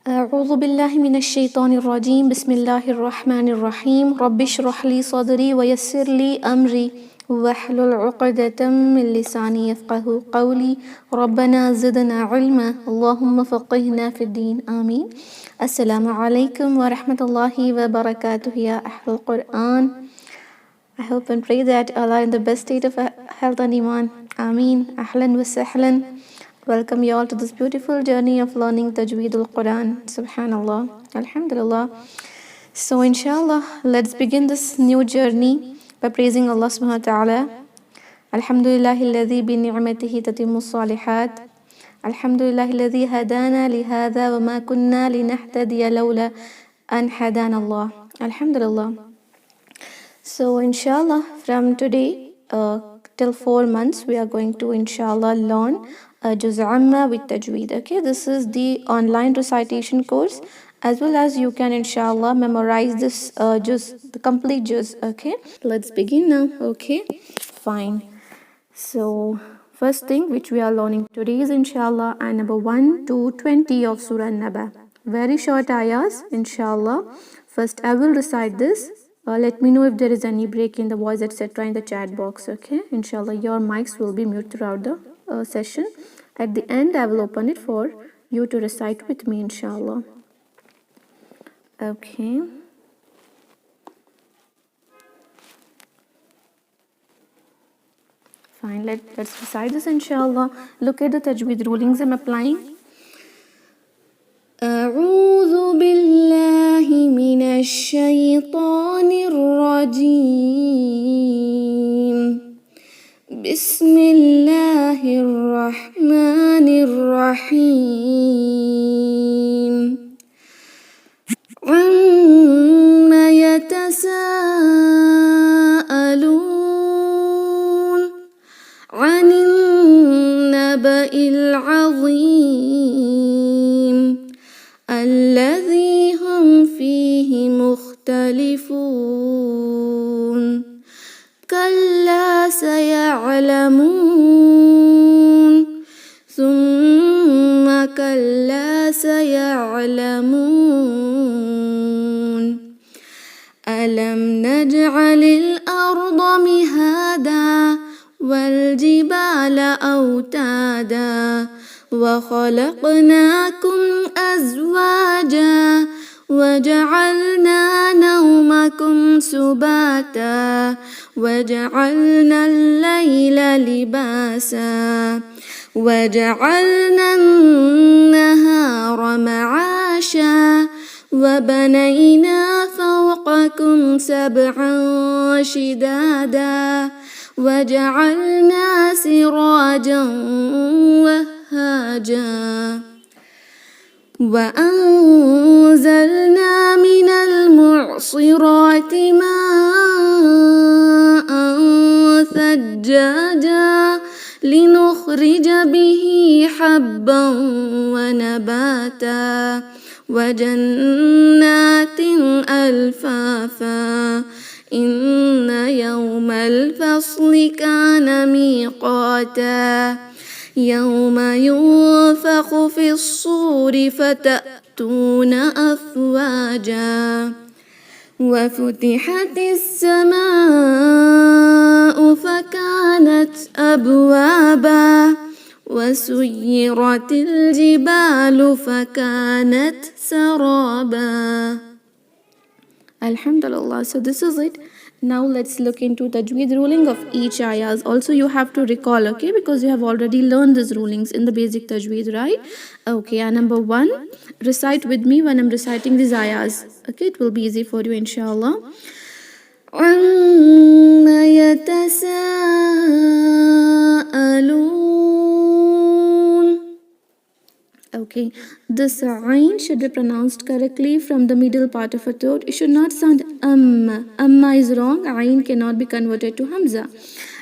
أعوذ بالله من الشيطان الرجيم. بسم الله الرحمن الرحيم. رب اشرح لي صدري ويسر لي أمري واحلل عقدة من لساني يفقه قولي. ربنا زدنا علما اللهم فقهنا في الدين آمين. السلام عليكم ورحمة الله وبركاته يا أهل القرآن. I hope and pray that Allah are in the best state of health and iman. Ameen. Ahlan wa sahlan. Welcome you all to this beautiful journey of learning Tajweedul Quran. Subhanallah. Alhamdulillah. So inshallah, let's begin this new journey by praising Allah subhanahu wa ta'ala. Alhamdulillahi alladhi bi ni'matihi tatimmu salihat. Alhamdulillahi alladhi hadana li hadha wa ma kunna linahtadiya lawla an hadana Allah. Alhamdulillah. So inshallah, from today till 4 months, we are going to inshallah learn Juz Amma with Tajweed. Okay, this is the online recitation course, as well as you can inshallah memorize this Juz, the complete Juz. Okay, let's begin now. Okay, fine. So first thing which we are learning today is inshallah ayah number 1 to 20 of Surah Naba. Very short ayahs inshallah. First I will recite this. Let me know if there is any break in the voice, etc. in the chat box. Okay, inshallah your mics will be mute throughout the session. At the end I will open it for you to recite with me inshallah. Okay. Fine, let's recite this inshallah. Look at the tajweed rulings I'm applying. أعوذ بالله من الشيطان الرجيم. بسم الله الرحمن الرحيم. عما يتساءلون عن النبأ العظيم الذي هم فيه مختلفون. كلا سيعلمون ثم كلا سيعلمون. ألم نجعل الأرض مهادا والجبال أوتادا وخلقناكم أزواجا وجعلنا نومكم سباتا وجعلنا الليل لباسا وجعلنا النهار معاشا وبنينا فوقكم سبعا شدادا وجعلنا سراجا وهاجا وأنزلنا من المعصرات ماء ثجاجا لنخرج به حبا ونباتا وجنات ألفافا. إن يوم الفصل كان ميقاتا. يوم ينفخ في الصور فتأتون أفواجا وفتحت السماء فكانت أبوابا وسيرت الجبال فكانت سرابا. Alhamdulillah. So this is it. Now let's look into tajweed ruling of each ayahs. Also you have to recall, okay, because you have already learned these rulings in the basic tajweed, right? Okay, ayah number 1, recite with me when I'm reciting these ayahs. Okay, it will be easy for you inshallah. عَمَّ يَتَسَاءَلُونَ. Okay, this ayn should be pronounced correctly from the middle part of a throat. It should not sound amma. Amma is wrong. Ayn cannot be converted to hamza.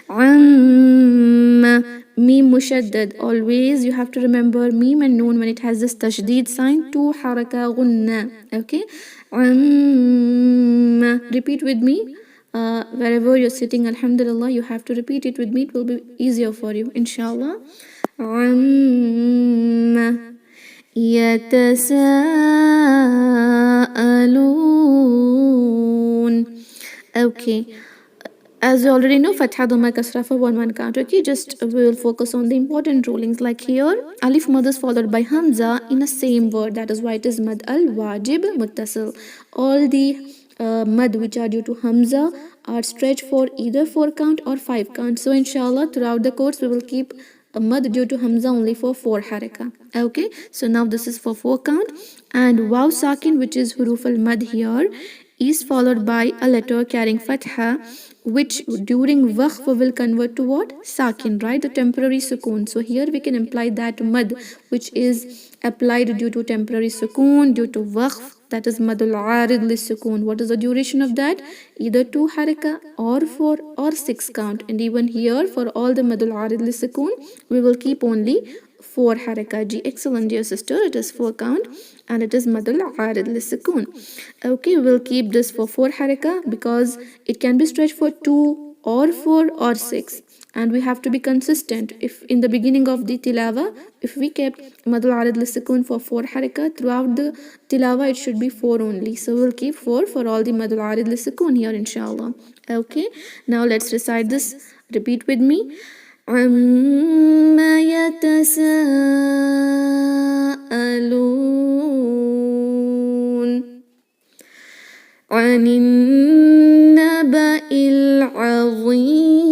Amma. Meem mushaddad. Always you have to remember meem and noon when it has this tashdid sign. Two haraka gunna. Okay. Amma. Repeat with me. Wherever you're sitting, alhamdulillah, you have to repeat it with me. It will be easier for you, inshallah. Amma. يتساءلون. Okay. As you already know, Fatha Dhamma Kasra for 1 count. Okay, just we will focus on the important rulings. Like here, Alif Mad is followed by Hamza in a same word. That is why it is Mad al Wajib Muttasil. All the Mad which are due to Hamza are stretched for either 4 count or 5 count. So inshallah, throughout the course, we will keep a Mad due to Hamza only for 4 haraka. Okay, so now this is for 4 count. And Waw Sakin, which is Huruf al Mad here, is followed by a letter carrying Fatha, which during waqf will convert to what? Sakin, right? The temporary sukoon. So here we can imply that mad which is applied due to temporary sukoon, due to waqf, that is madul arid li sukoon. What is the duration of that? Either 2 haraka or 4 or 6 count. And even here for all the madul arid li sukoon, we will keep only 4 haraka. Ji, excellent dear sister, it is 4 count and it is madul arid li sukoon. Okay, we will keep this for 4 haraka because it can be stretched for 2 or 4 or 6, and we have to be consistent. If in the beginning of the tilawa, if we kept madul arid li sukoon for 4 haraka, throughout the tilawa it should be 4 only. So we'll keep 4 for all the madul arid li sukoon here inshallah. Okay, now let's recite this. Repeat with me. عما يتساءلون عن النبأ العظيم.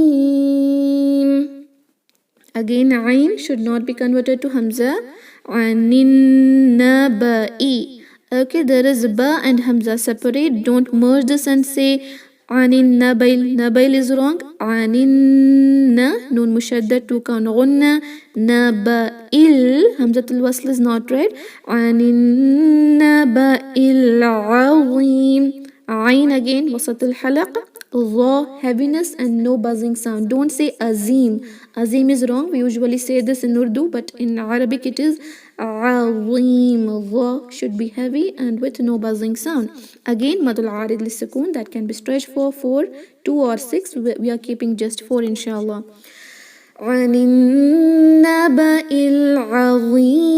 Again, Ain should not be converted to Hamza. عن النبأ. Okay, there is Ba and Hamza separate. Don't merge this and say Anin Nabail. Nabail is wrong. Anin na Noon Mushaddad 2 count Gunna. Nabail. Hamzatul Wasl is not right. Anin Nabail Azim. Ain again. Wasatul Halaq. Dha, heaviness and no buzzing sound. Don't say Azim. Azim is wrong. We usually say this in Urdu, but in Arabic it is Azim. Dha should be heavy and with no buzzing sound. Again, Madul Arid li Sukoon, that can be stretched for 4, 2 or 6. We are keeping just 4 inshallah. عن النبأ العظيم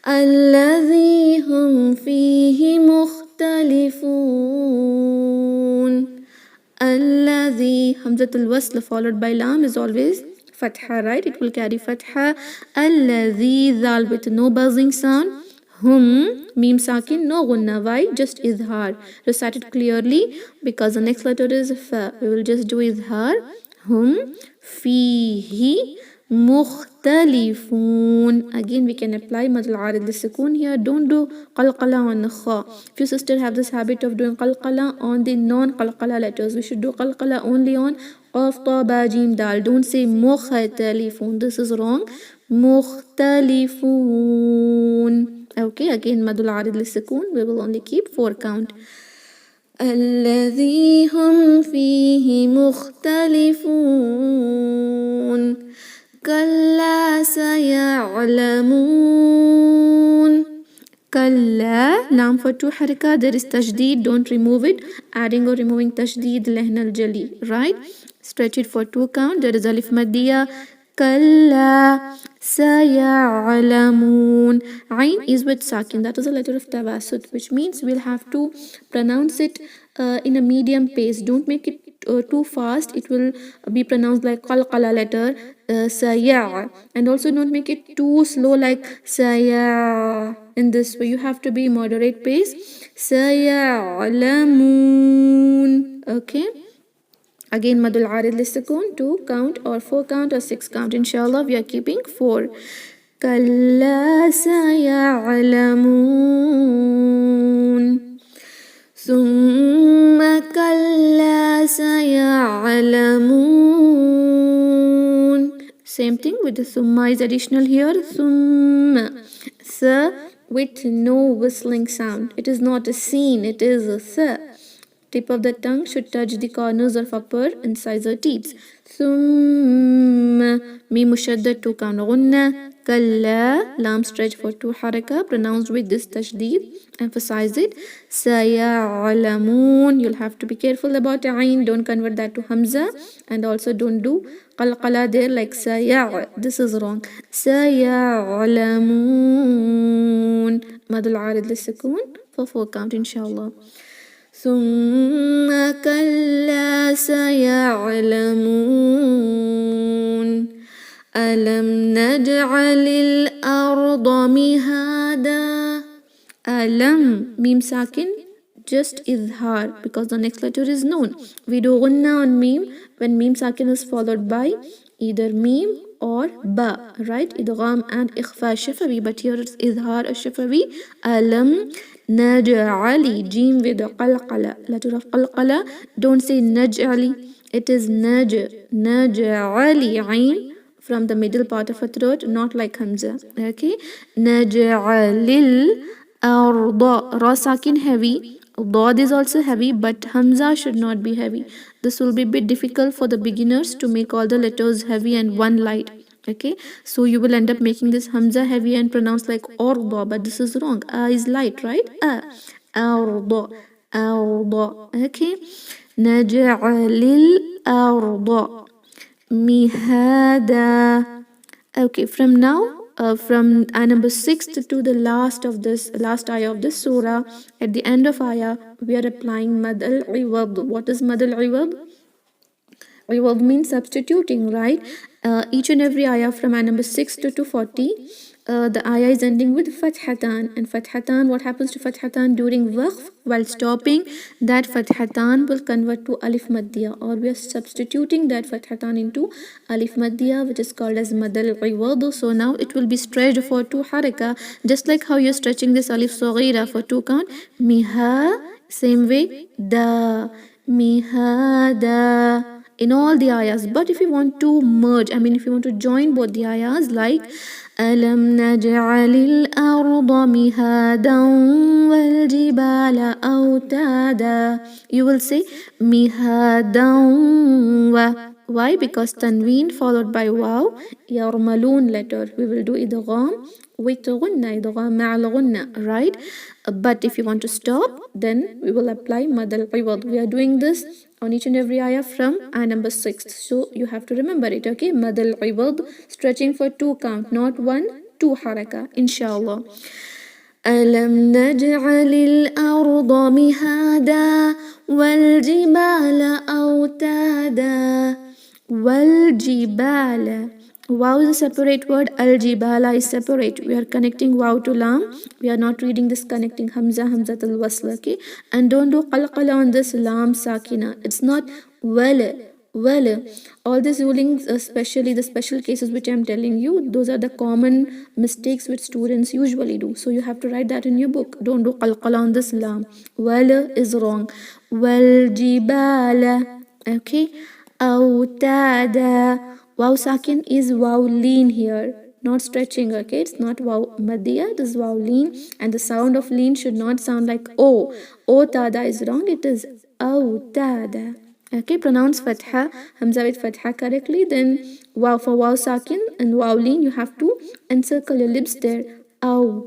الذي هم فيه مختلفون. الذي, Hamzatul Wasl followed by Lam is always Fatha, right? It will carry Fatha. Alladhi, Dal with no buzzing sound. Hum, Mim Sakin, no Gunna. Why? Just Izhar. Recite it clearly because the next letter is Fa. We will just do Izhar. Hum, Fihi, Mukhtalifun. Again, we can apply Madul Arid li Sukoon here. Don't do Qalqala on the Kha. Few sisters have this habit of doing Qalqala on the non-Qalqala letters. We should do Qalqala only on Qaf, Ta, Ba, Jim, Dal. Don't say Mukhtalifun. This is wrong. Mukhtalifun. Okay, again Madul Arid li Sukoon. We will only keep 4 count. الذي هم فيه مختلفون كلا سيعلمون. Kalla, Lam for 2 haraka, there is Tajdeed, don't remove it. Adding or removing Tajdeed, Lehna al-Jali, right? Stretch it for 2 count, there is Alif Maddiya. Kalla Saya'alamun. Ain is with Sakin, that is a letter of Tawasut, which means we'll have to pronounce it in a medium pace. Don't make it too fast, it will be pronounced like Qalqala letter. Saya, and also don't make it too slow like Saya. In this way, you have to be moderate pace. Saya'alamun. Okay. Again, Madul Arid li Sukoon, 2 count or 4 count or 6 count. Inshallah, we are keeping 4. Kalla saya'alamun. Thumma kalla saya'alamun. Same thing with the Thumma is additional here. Thumma. Sa with no whistling sound. It is not a scene, it is a sa. Tip of the tongue should touch the corners of upper incisor teeth. Thumma, Mim Mushaddad 2 count Gunna. Kalla, Lam stretch for 2 haraka, pronounced with this Tashdeed. Emphasize it. Saya'alamun. You'll have to be careful about Ain. Don't convert that to Hamza. And also don't do Qalqala there like Saya'. This is wrong. Saya'alamun. Madul Arid li Sukoon for 4 count inshallah. ثم كلا سيعلمون ألم نجعل الأرض مهادا. Alam, meme sakin, just izhar because the next letter is known. We do gunna on meme when meme sakin is followed by either meme or ba, right? Idgham and ikhfa shafawi, but here it's izhar shafawi. Alam naj'ali, jim with qalqala, letter of qalqala. Don't say naj'ali, it is naj'ali, ain from the middle part of a throat, not like Hamza. Okay, naj'alil arda, ra sakin heavy, dad is also heavy, but Hamza should not be heavy. This will be a bit difficult for the beginners to make all the letters heavy and one light. Okay, so you will end up making this Hamza heavy and pronounce like arda, but this is wrong. A is light, right? Arda, arda. Okay, naj'alil arda mihada. Okay, from now, from ayah number 6 to the last ayah of this surah, at the end of ayah, we are applying mad al-iwad. What is mad al-iwad? Iwad means substituting, right? Each and every ayah from ayah number 6 to 40, the ayah is ending with fathatan, and fathatan, what happens to fathatan during waqf? While stopping, that fathatan will convert to alif maddiya, or we are substituting that fathatan into alif maddiya, which is called as madal iwad. So now it will be stretched for 2 haraka, just like how you're stretching this alif saghira for 2 count. Miha, same way, da, mihada, in all the ayahs. But if you want to merge, if you want to join both the ayahs, like ألم نجعل الأرض مهادا والجبال أوتادا, you will say مهادا. Why? Because tanween followed by waw, yarmalun letter. We will do idgham with gunna, idgham ma'al gunna, right? But if you want to stop, then we will apply mad al-iwad. We are doing this on each and every ayah from ayah number 6. So you have to remember it, okay? Mad al-iwad, stretching for 2 count, not 1, 2 haraka, inshallah. ألم نجعل الأرض مهادا والجبال أوتادا. Waljibala. Wow is a separate word, al-jibala is separate. We are connecting wow to lam. We are not reading this connecting hamza, hamzatul wasl, okay? And don't do qalqala on this lam sakina. It's not well. All these rulings, especially the special cases which I am telling you, those are the common mistakes which students usually do. So you have to write that in your book. Don't do qalqala on this lam. Well is wrong. Waljibala. Okay? Autada. Waw sakin is waw lean here, not stretching, okay? It's not waw maddiya, this is waw lean, and the sound of lean should not sound like o. O tada is wrong, it is autada. Okay, pronounce fatha, hamza with fatha correctly, then waw for waw sakin and waw lean, you have to encircle your lips there. Aw,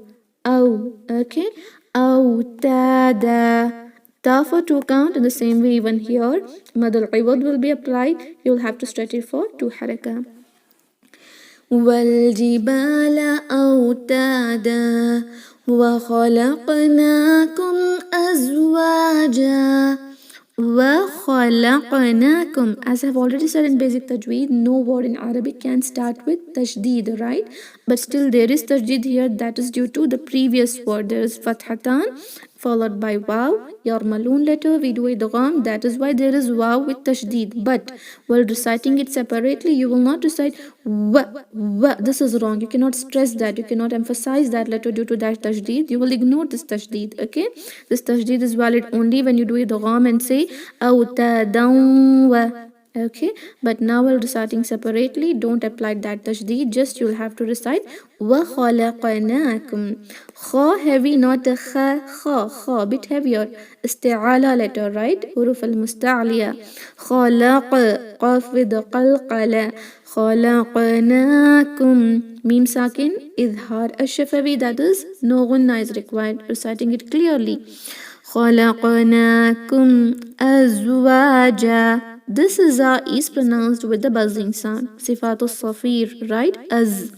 okay? Autada. Ta for 2 count, in the same way even here, mad al-iwad will be applied. You'll have to stretch it for 2 haraka. وَالْجِبَالَ أَوْتَادًا وَخَلَقْنَاكُمْ أَزْوَاجًا. وَخَلَقْنَاكُمْ. As I've already said in basic tajweed, no word in Arabic can start with tajdeed, right? But still there is tajdeed here, that is due to the previous word. There is fathatan followed by waw, yarmalun letter, we do idgham, that is why there is waw with tashdeed. But while reciting it separately, you will not recite wa. This is wrong. You cannot stress that, you cannot emphasize that letter due to that tashdeed. You will ignore this tashdeed, okay? This tashdeed is valid only when you do idgham and say awtadan wa. Okay, but now while reciting separately, don't apply that tajdeed, just you'll have to recite wa khalaqnakum. Kha heavy, not a kha, bit heavier. Isti'ala letter, right? Huruf al-musta'liya. Khalaq, qaf with qalqala. Khalaqnakum. Meme sakin, idhar ash-shafawi, that is no gunna is required. Reciting it clearly. Khalaqnakum azwaja. This is is pronounced with the buzzing sound. Sifatul Safir, right? Az.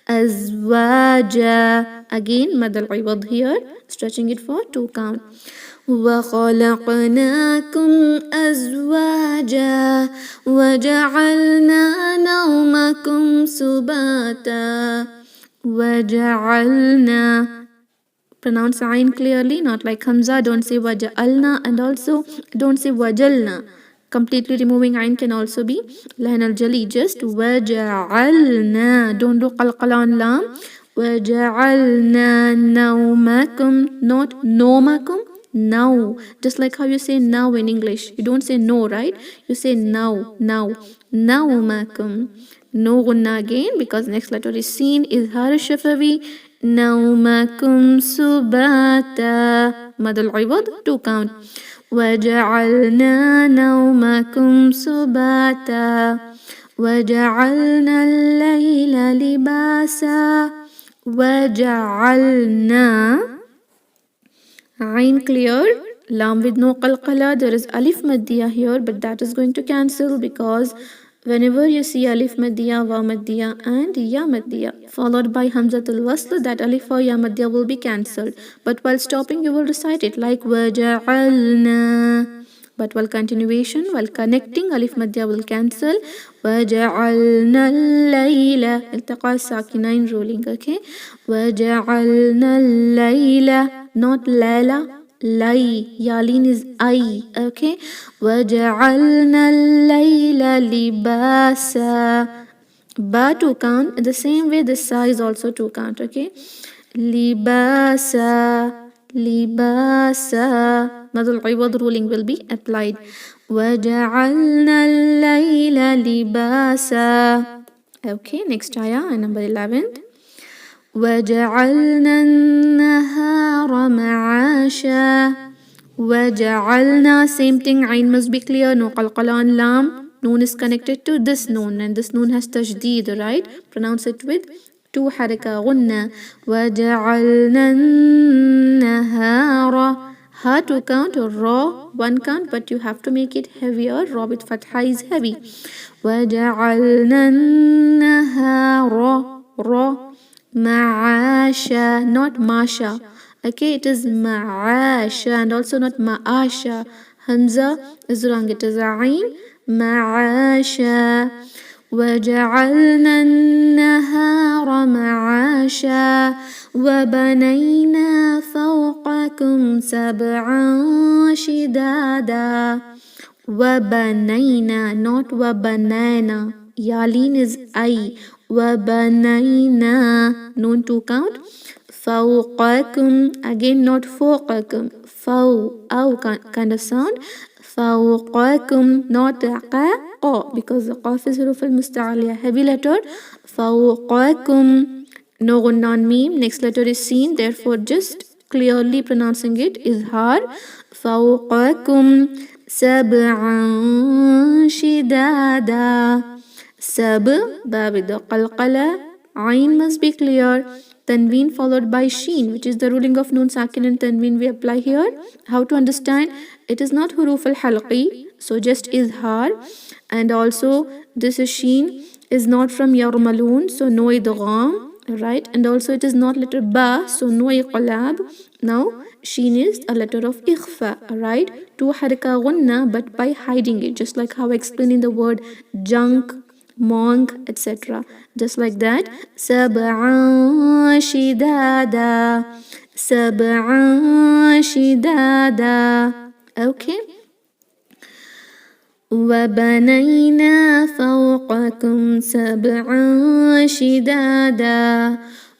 أزواجا. Again مد العوض here, stretching it for 2 count. وخلقناكم أزواجا وجعلنا نومكم سباتا وجعلنا. Pronounce ayn clearly, not like Hamza. Don't say waja'alna, and also don't say wajalna. Completely removing ayn can also be lahan al-jali. Just waja'alna. Don't do qalqala on lam. Waja'alna nawmakum, not nomakum. Now, just like how you say now in English, you don't say no, right? You say now. Nawmakum. No gunna again because next letter is seen. Izhar shafawi. نومكم سباتا. مد العوض 2 count. وجعلنا نومكم سباتا وجعلنا الليل لباسا. وجعلنا. Ain clear. Lam with no qalqala. There is alif maddiya here, but that is going to cancel because whenever you see alif maddiya, wa maddiya and ya maddiya followed by hamzatul wasl, that alif or ya maddiya will be cancelled. But while stopping, you will recite it like waja'alna. But while continuation, while connecting, alif maddiya will cancel. وَجَعَلْنَا اللَّيْلَ التقى الساكنين ruling. Okay. وَجَعَلْنَا اللَّيْلَ, not layla. Lay. Yalin is I. Okay. وَجَعَلْنَا اللَّيْلَ لِبَاسًا. Ba 2 count. In the same way, the sa is also 2 count. Okay. Libasa. Libasa. Madul iwad ruling will be applied. وَجَعَلْنَا اللَّيْلَ لِبَاسًا. Okay, next ayah, number 11th. وَجَعَلْنَا النَّهَارَ مَعَاشًا. وَجَعَلْنَا, same thing, ayn must be clear, no qalqala on lam. Noon is connected to this noon and this noon has tajdeed, right? Pronounce it with 2 haraka, gunna. وَجَعَلْنَا النَّهَارَ. Ha 2 count or ra 1 count, but you have to make it heavier. Ra with fatha is heavy. وَجَعَلْنَا النَّهَارَ ra ma'asha, not masha. Okay, it is ma'asha and also not ma'asha. Hamza is wrong, it is ayn. Ma'asha. وَجَعَلْنَا النَّهَارَ مَعَاشًا وَبَنَيْنَا فَوْقَكُمْ سَبْعًا شِدَادًا. وَبَنَيْنَا, not وَبَنَيْنَا. Yalin is I. وَبَنَيْنَا. Noon 2 count. فَوْقَكُمْ, again not فوقكم. Aw kind of sound. فَوْقَكُمْ, not qa, because the qaf is huruf al-musta'aliya, heavy letter. فَوْقَكُمْ. No gunna on mim. Next letter is seen, therefore just clearly pronouncing it izhar. فَوْقَكُمْ سَبْعًا شِدَادًا. Sab, ba with the qalqala. Ayn must be clear. Tanween followed by sheen, which is the ruling of noon sakin and tanween we apply here. How to understand? It is not huruf al-halqi, so just izhar. And also this is sheen is not from yarmaloon, so no idgham, right? And also it is not letter ba, so no iqlab. Now sheen is a letter of ikhfa, right? 2 haraka gunna, but by hiding it, just like how I explained in the word junk, monk, etc. Just like that. سَبْعًا شِدَادًا. سَبْعًا شِدَادًا. Okay. وَبَنَيْنَا فَوْقَكُمْ سَبْعًا شِدَادًا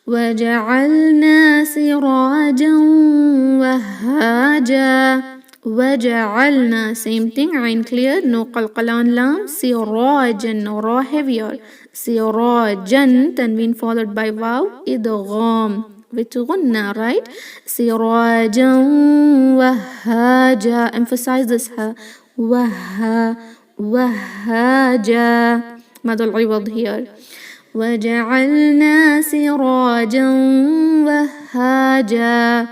وَجَعَلْنَا سِرَاجًا وَهَّاجًا. وَجَعَلْنَا, same thing, ayn clear, no qalqala on lam. Sirajan, no ra heavier. Sirajan, tanween followed by waw, idgham with gunna, right? Sirajan wahhaja, emphasize this ha. وهاجا. ماذا العوض here. وجعلنا سراجا وهاجا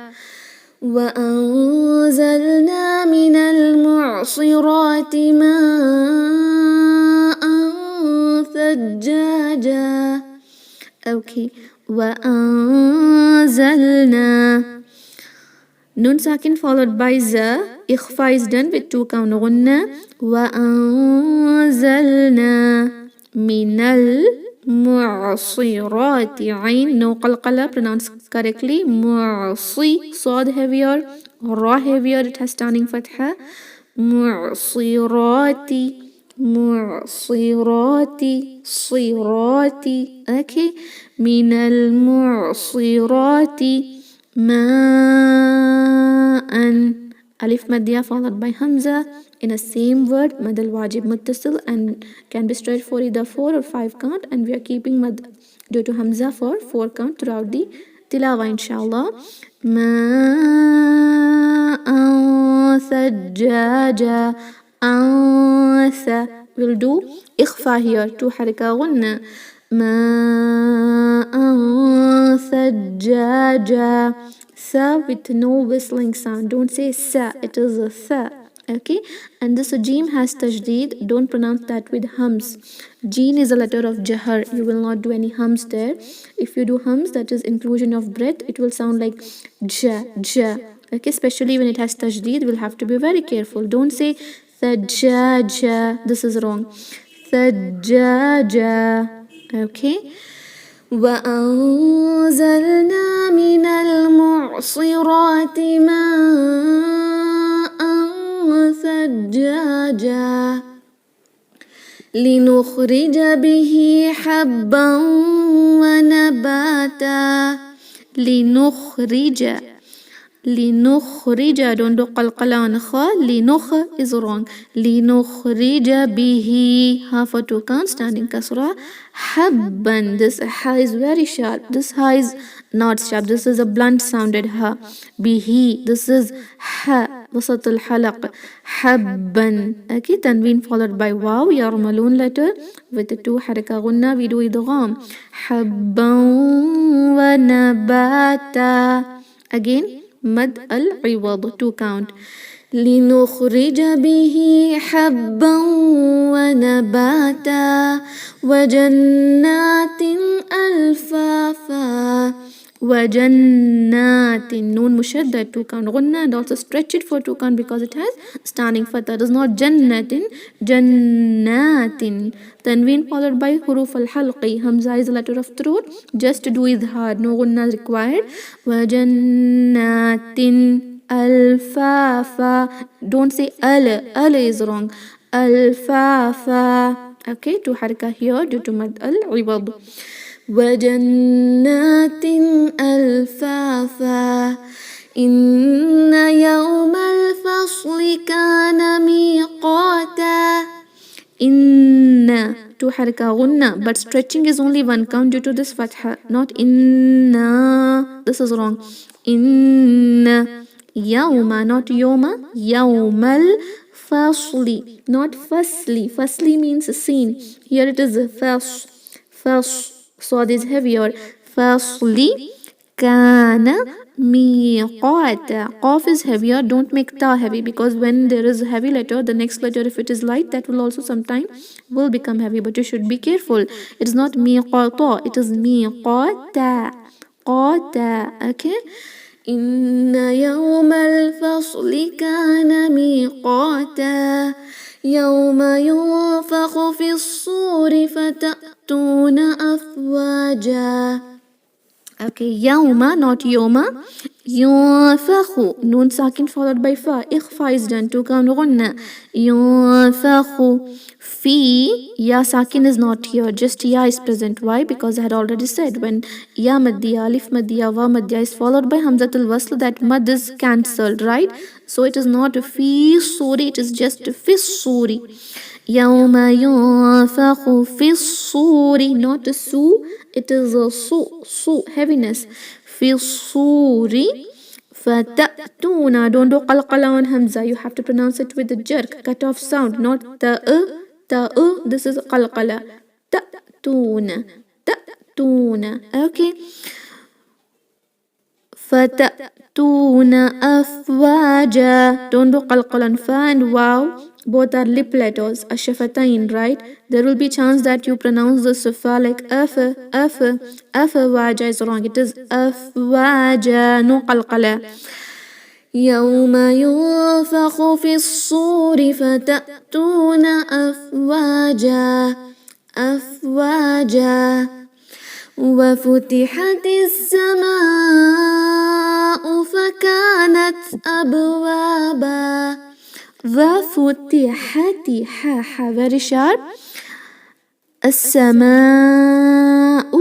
وأنزلنا من المعصرات ماء ثجاجا. Okay. وأنزلنا. Nun sakin followed by za. Ikhfa is done with 2 count غنة. وأنزلنا من المعصرات. عين no قلقلة, pronounce correctly. معصي, صاد heavier, ra heavier, it has standing fatha. معصرات, معصرات, صراط. Okay. من المعصرات ماء. Alif madya followed by hamza in a same word. Mad al wajib muttasil and can be stretched for either 4 or 5 count, and we are keeping mad due to hamza for 4 count throughout the tilawa inshallah. ماء ثجاجا. أنثى. We'll do ikhfa here. 2 harika غنة. ماء ثجاجا. Sa with no whistling sound. Don't say sa, it is a tha. Okay, and this jeem has tajdeed. Don't pronounce that with hums. Jeen is a letter of jahar. You will not do any hums there. If you do hums, that is inclusion of breath, it will sound like ja, ja. Okay, especially when it has tajdeed, we'll have to be very careful. Don't say thajjaja. This is wrong. Thajjaja. Okay. وأنزلنا من المعصرات ماء ثجاجا لنخرج به حبا ونباتا. لنخرج. لنخرج. Don't do qalqala on kha. Linukh is wrong. لنخرج به. Ha for 2 count, standing kasra. Habban. This ha is very sharp. This ha is not sharp. This is a blunt sounded ha. Bihi. This is ha. وسط الحلق. Habban. Okay, tanween followed by waw. Yarmalun letter with the 2 haraka gunna. We do idgham. Habban wa nabata. Again. مد العوض 2 count. لنخرج به حبا ونباتا وجنات ألفافا. وجنات. نون مشدد 2 count غنة, and also stretch it for 2 count because it has standing fatha. It is not jannatin. Jannatin. Tanween followed by huruf al-halqi. Hamza is a letter of throat. Just do idhar. No gunna required. وجنات alfafa. Don't say al. Al is wrong. Alfafa. Okay, 2 haraka here due to mad al-iwad. وجنات ألفافا إن يوم الفصل كان ميقاتا. إن 2 haraka غنة, but stretching is only 1 count due to this fatha, not inna. This is wrong. إن يوم, not يوم. يوم الفصل, not fasli. Fasli means seen. Here it is fas. Fas. So this heavier. Fasli kana miqata. Qaf is heavier. Don't make ta heavy, because when there is a heavy letter, the next letter, if it is light, that will also sometime will become heavy. But you should be careful. It is not miqata. It is miqata. Qata. Okay. إن يوم الفصل كان ميقاتا يوم ينفخ في الصور فتأتون أفواجا. Okay, يوم, not يوم. ينفخ. نون ساكن followed by fa. إخفاء is done. 2 count غنة. ينفخ في. Ya sakin is not here. Just ya is present. Why? Because I had already said when ya maddiya, alif maddiya, wa maddiya is followed by hamzatul wasl, that mad is cancelled, right? So it is not fi suri. It is just fi suri. يوم ينفخ في الصور, not su. It is a su, heaviness. في الصور فتأتون. Don't do qalqala on hamza. You have to pronounce it with a jerk, cut off sound, not ta. This is qalqala. تأتون. تأتون. Okay. فتأتون أفواجا. Don't do qalqala on fa and wow. both are lip letters, الشفتين, right? There will be chance that you pronounce the sufa like أفواجا is wrong. It is أفواجا, no قلقلة. يوم ينفخ في الصور فتأتون أفواجا أفواجا وفتحت السماء فكانت أبوابا وفتحت very sharp السماء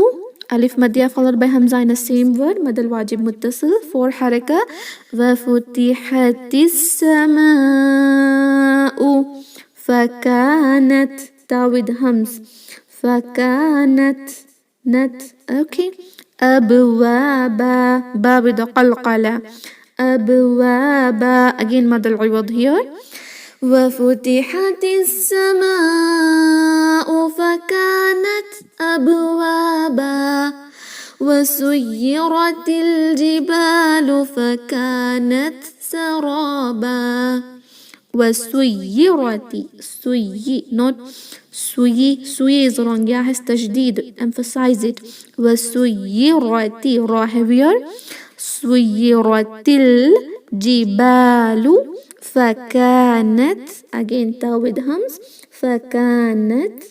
ألف مادية followed by همزة in the same word مد الواجب متصل 4 حركة وفتحت السماء فكانت تا with همز فكانت نت okay أبوابا با with قلقلة أبوابا again مد العوض here وفتحت السماء فكانت أبوابا وسيرت الجبال فكانت سرابا وسيرت سي not سوي is wrong يا has تشديد emphasize it وسيرت را heavier سيرت الجبال فكانت again تا with hums فكانت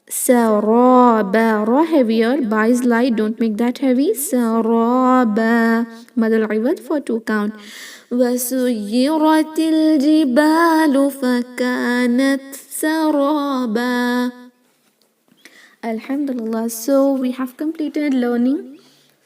سرابا را heavier با is light don't make that heavy سرابا مد العوض for 2 count وسيرت الجبال فكانت سرابا. Alhamdulillah, so we have completed learning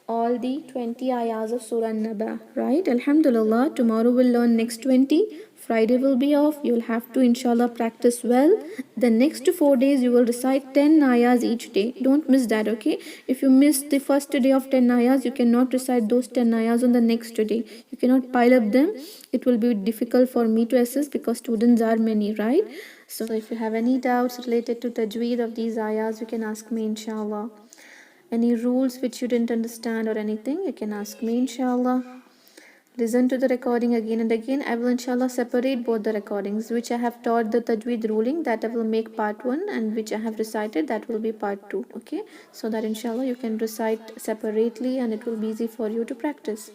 all the 20 ayahs of Surah Naba, right? Alhamdulillah, tomorrow we'll learn next 20. Friday will be off. You'll have to inshallah practice well. The next 4 days you will recite 10 ayahs each day. Don't miss that, okay? If you miss the first day of 10 ayahs, you cannot recite those 10 ayahs on the next day. You cannot pile up them. It will be difficult for me to assess because students are many, right? So if you have any doubts related to tajweed of these ayahs, you can ask me inshallah. Any rules which you didn't understand or anything, you can ask me inshallah. Listen to the recording again and again. I will inshallah separate both the recordings. Which I have taught the tajweed ruling, that I will make part 1, and which I have recited, that will be part 2. Okay, so that inshallah you can recite separately and it will be easy for you to practice.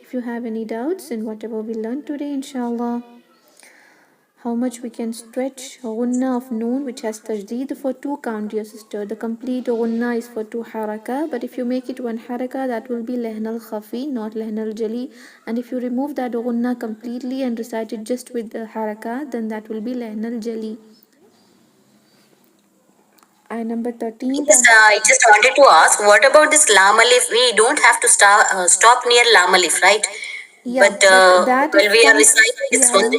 If you have any doubts in whatever we learned today, inshallah, how much we can stretch ghunna of noon, which has tajdeed for 2 count, dear sister. The complete ghunna is for 2 haraka, but if you make it 1 haraka, that will be lehn al khafi, not lehn al jali. And if you remove that ghunna completely and recite it just with the haraka, then that will be lehn al jali. Ayah number 13. I just wanted to ask, what about this lam alif? We don't have to stop near lam alif, right? Yeah, but that when if we are comes, reciting this yeah, one,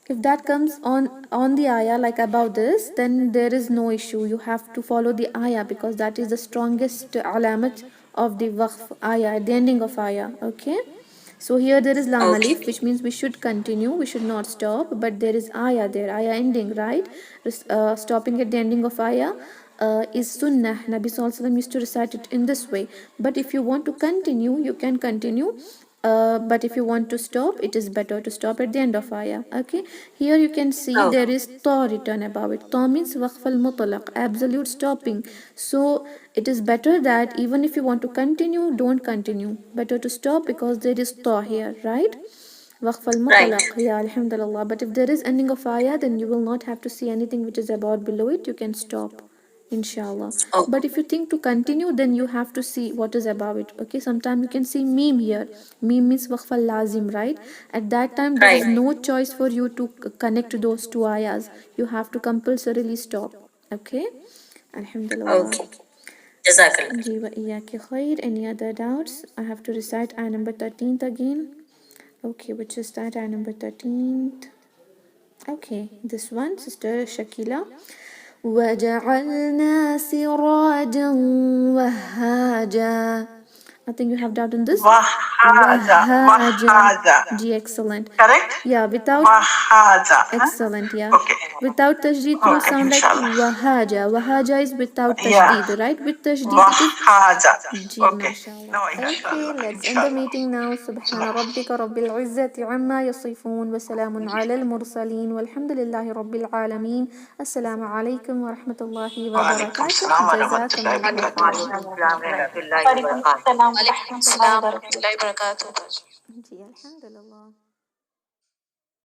if that comes on the ayah like about this, then there is no issue. You have to follow the ayah because that is the strongest alamat of the waqf ayah at the ending of ayah. Okay, so here there is lam alif, which means we should continue, we should not stop, but there is ayah there, ayah ending, right? Stopping at the ending of ayah is sunnah. Nabi Sallallahu Alaihi Wasallam used to recite it in this way. But if you want to continue, you can continue. But if you want to stop, it is better to stop at the end of ayah. Okay, here you can see there is ta written above it. Ta means waqf al mutlaq, absolute stopping. So it is better that even if you want to continue, don't continue. Better to stop because there is ta here, right? Waqf al mutlaq, yeah, alhamdulillah. But if there is ending of ayah, then you will not have to see anything which is about below it. You can stop, inshallah. But if you think to continue, then you have to see what is above it. Okay, sometimes you can see meme here. Meme means waqf al lazim, right? At that time there is no choice for you to connect those 2 ayahs. You have to compulsorily stop. Okay, alhamdulillah. okay. Jazakallah. Ji wa iyaki khair. Any other doubts? I have to recite ayah number 13th again. Okay, which is that ayah number 13th? Okay, this one, sister Shakila. وجعلنا سراجا وهاجا I think you have doubt in this. Wahaja. Wahaja. Ji, excellent. Correct? Yeah, without. Wahaja. Excellent, yeah. Okay. Without tashdid, you Okay, sound like inshallah. wahaja. Wahaja is without Yeah. tashdid, right? With tashdid, it Wahaja. is. Ji, Okay. mashallah. No, Okay, inshallah. let's end the Inshallah. meeting now. Subhana rabbika rabbil izzati amma yasifun wa salamun ala al-mursaleen walhamdulillahi rabbil alameen. Assalamu alaikum wa rahmatullahi wa Wa alaikum barakatuh. salam wa rahmatullahi wa Jazakumullah barakatuh. khairan. Alaikum salam wa rahmatullahi wa barakatuh. Ji, alhamdulillah.